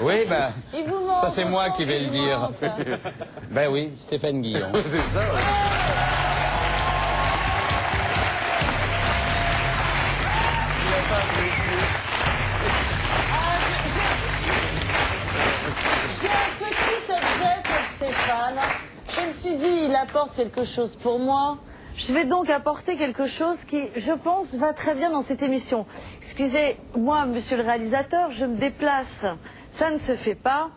Oui, bah, Il vous manque, ça c'est moi qui vais le dire. Ben oui, Stéphane Guillon. J'ai un petit objet pour Stéphane. Je me suis dit, il apporte quelque chose pour moi. Je vais donc apporter quelque chose qui, je pense, va très bien dans cette émission. Excusez-moi, monsieur le réalisateur, je me déplace. Ça ne se fait pas.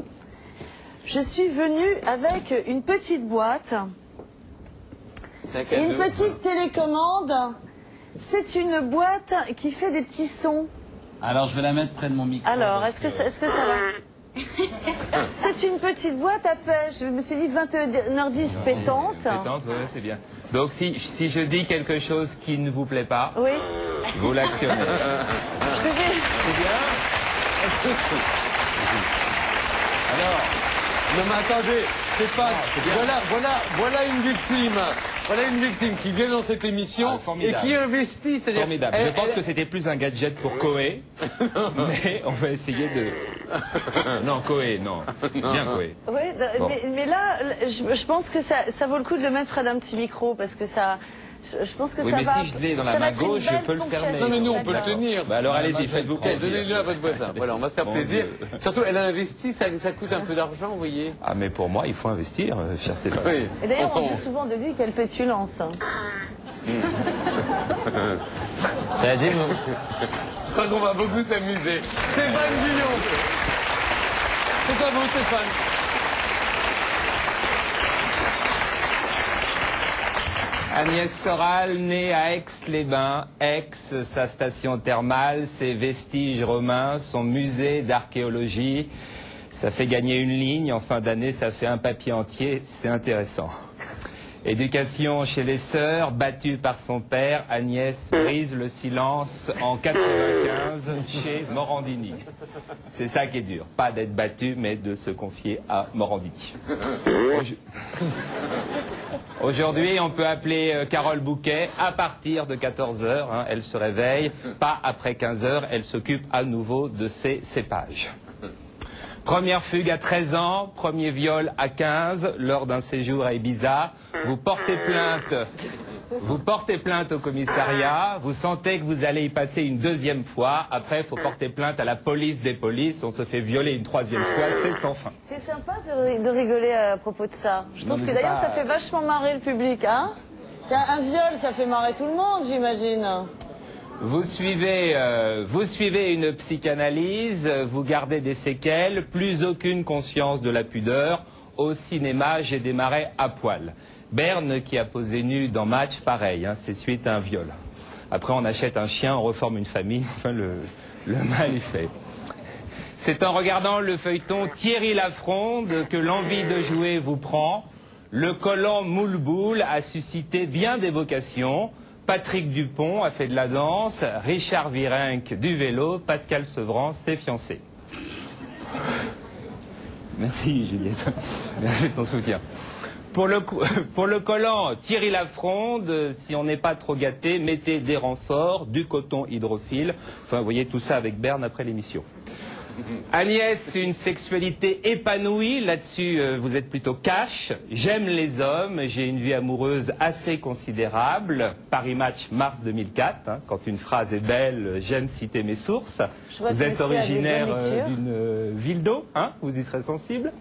Je suis venue avec une petite boîte et une petite télécommande. C'est une boîte qui fait des petits sons. Alors, je vais la mettre près de mon micro. Alors, est-ce que ça va? C'est une petite boîte à pêche. Je me suis dit 21h10 pétante. Pétante, oui, c'est bien. Donc, si je dis quelque chose qui ne vous plaît pas, Oui. vous l'actionnez. Je vais... C'est bien. Alors, non mais attendez, Stéphane, voilà une victime. Voilà une victime qui vient dans cette émission et qui investit. Formidable. Je pense que c'était plus un gadget pour Koé, mais on va essayer de... Non, Koé, non. Bien Koé. Oui, Bon. mais là, je pense que ça vaut le coup de le mettre près d'un petit micro parce que ça... Je pense que Oui, ça mais va... si je l'ai dans la ça va main être une gauche, je belle peux le fermer. ponctuation. Non mais nous on peut le D'accord. tenir. Bah alors allez-y, faites-vous plaisir. Donnez-le à votre voisin. Voilà, on va se faire Mon plaisir. Dieu. Surtout, elle a investi, ça coûte un peu d'argent, vous voyez. Ah, mais pour moi, il faut investir, cher Stéphane. Oui. Et d'ailleurs, on dit souvent de lui quelle pétulance. Ça a dit, Je crois qu'on va beaucoup s'amuser. Stéphane Guillon. C'est à vous, Stéphane. Agnès Soral, née à Aix-les-Bains. Aix, sa station thermale, ses vestiges romains, son musée d'archéologie. Ça fait gagner une ligne. En fin d'année, ça fait un papier entier. C'est intéressant. Éducation chez les sœurs, battue par son père, Agnès brise le silence en 95 chez Morandini. C'est ça qui est dur. Pas d'être battue, mais de se confier à Morandini. Aujourd'hui, on peut appeler Carole Bouquet à partir de 14h. Elle se réveille. Pas après 15h. Elle s'occupe à nouveau de ses cépages. Première fugue à 13 ans, premier viol à 15, lors d'un séjour à Ibiza. Vous portez plainte au commissariat, vous sentez que vous allez y passer une deuxième fois. Après, il faut porter plainte à la police des polices. On se fait violer une troisième fois, c'est sans fin. C'est sympa de rigoler à propos de ça. Je trouve que d'ailleurs, ça fait vachement marrer le public, hein. Un viol, ça fait marrer tout le monde, j'imagine. Vous suivez une psychanalyse, vous gardez des séquelles, plus aucune conscience de la pudeur. Au cinéma, j'ai démarré à poil. Berne qui a posé nu dans Match, pareil, c'est suite à un viol. Après, on achète un chien, on reforme une famille, enfin le mal est fait. C'est en regardant le feuilleton Thierry Lafronde que l'envie de jouer vous prend. Le collant Moule-Boule a suscité bien des vocations. Patrick Dupont a fait de la danse, Richard Virenque du vélo, Pascal Sevran s'est fiancé. Merci Juliette, merci de ton soutien. Pour le collant Thierry Lafronde, si on n'est pas trop gâté, mettez des renforts, du coton hydrophile. Enfin, vous voyez tout ça avec Berne après l'émission. Agnès, une sexualité épanouie, là-dessus vous êtes plutôt cash. J'aime les hommes, j'ai une vie amoureuse assez considérable. Paris Match, mars 2004, quand une phrase est belle, j'aime citer mes sources. Vous êtes originaire d'une ville d'eau, vous y serez sensible.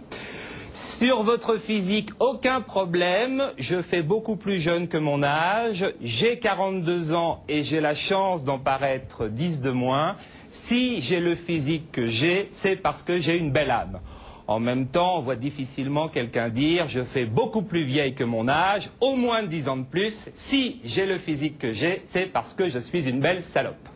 Sur votre physique, aucun problème, je fais beaucoup plus jeune que mon âge, j'ai 42 ans et j'ai la chance d'en paraître 10 de moins. Si j'ai le physique que j'ai, c'est parce que j'ai une belle âme. En même temps, on voit difficilement quelqu'un dire « je fais beaucoup plus vieille que mon âge, au moins 10 ans de plus. Si j'ai le physique que j'ai, c'est parce que je suis une belle salope. »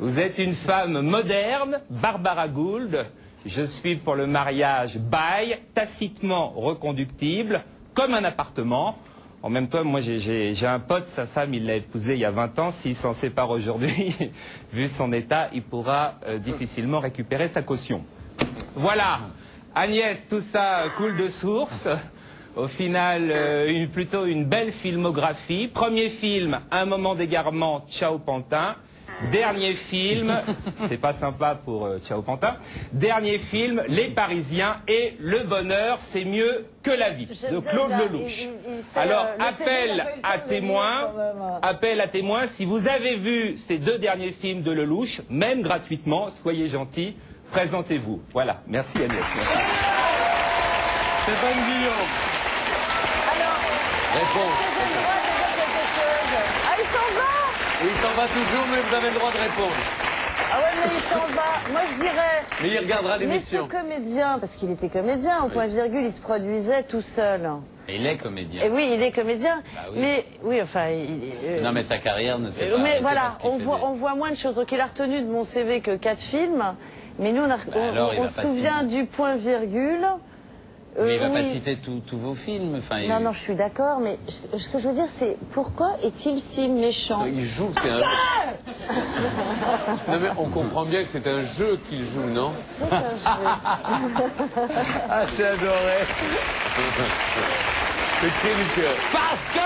Vous êtes une femme moderne, Barbara Gould. Je suis pour le mariage bail, tacitement reconductible, comme un appartement. En même temps, moi j'ai un pote, sa femme, il l'a épousée il y a 20 ans. S'il s'en sépare aujourd'hui, vu son état, il pourra difficilement récupérer sa caution. Voilà, Agnès, tout ça coule de source. Au final, plutôt une belle filmographie. Premier film, Un moment d'égarement, Ciao Pantin. Dernier film, c'est pas sympa pour Ciao Pantin. Dernier film, Les Parisiens et le bonheur, c'est mieux que la vie, de Claude Lelouch. Alors, appel à témoins, si vous avez vu ces 2 derniers films de Lelouch, même gratuitement, soyez gentils, présentez-vous. Voilà, merci Agnès. Merci. Stéphane Guillaume. Alors, Réponse. est-ce que j'ai le droit de dire quelque chose? Ah, il s'en va! Et il s'en va toujours, mais vous avez le droit de répondre. Ah ouais, mais il s'en va. Moi, je dirais... Mais il regardera Mais ce l'émission. comédien, parce qu'il était comédien, au point virgule, il se produisait tout seul. Et il est comédien. Et oui, il est comédien. Bah oui. Mais, oui, enfin... Non, mais sa carrière ne s'est pas mais arrêtée voilà, parce qu'il on voit moins de choses. Donc, il a retenu de mon CV que 4 films. Mais nous, on se souvient du point virgule. Mais il va pas citer tous vos films. Enfin, Non, non, je suis d'accord, mais ce que je veux dire, c'est pourquoi est-il si méchant? Il joue, c'est un... Non mais on comprend bien que c'est un jeu qu'il joue, non? C'est un jeu. Ah, j'ai adoré. C'est quel cœur. Parce que